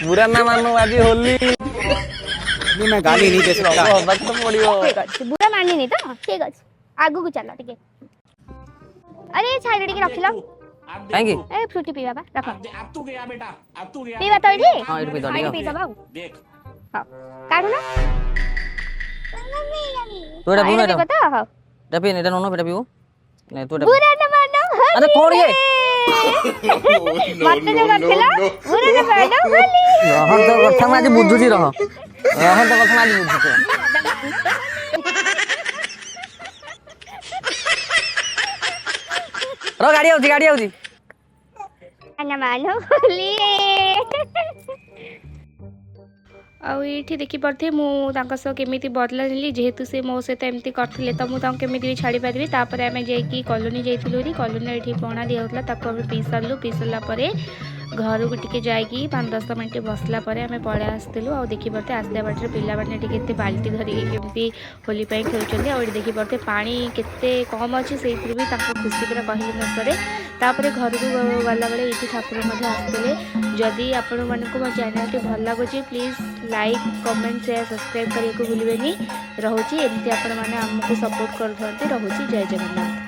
बुरा ना मानो आज होली नहीं मैं गाली नहीं दे सकता। वक्त पड़ियो ठीक अछि बुरा मानिनी तो ठीक अछि आगु को चलो टिके अरे छाई टिके रखिलो काहे ए फ्रूटी पीवा बा रखो अब तू गया बेटा, अब तू गया। पीवा तो इडी हां इट पे दड़ी पी दबा देख हां काढू ना तू एटा बुना देखो तो हां डपी ने नो बेटा पीऊ ने तू बुरा न मानो अरे कौन ये मत जो करथिला बुरा न मानो होली रहन तो कथा माजी बुझुची रहन तो कथा माजी बुझुची रो गाड़ी आउची न मानो होली आउ ये देखी पारे मुझे केमी बदला नेली जेहेतु से मो सहित एमती करते तो मुझे केमी भी छाड़ी पारि तापर आम जा कॉलोनी जाइलु कॉलोनी ये पणा दिखाला पी सारू पी सारापर घर को टिके जाकि 5-10 मिनट बसला आम पड़े आसलु आ देखी पारे आसता बाटे पिला मैंने बाल्टी धरिकी केमती होली खेलुँच आ देखी पारे पानी केते कम अच्छे से भी खुशी पूरा कहले न सरे तापर घर को गला बेले ये ठाकुर आसते जदि आपण मानक मो चैनल टी भल लगुच please like comment share subscribe करने को भूलें रोचे एमती आपण मैंने आमको सपोर्ट कर रोचे जय जगन्नाथ।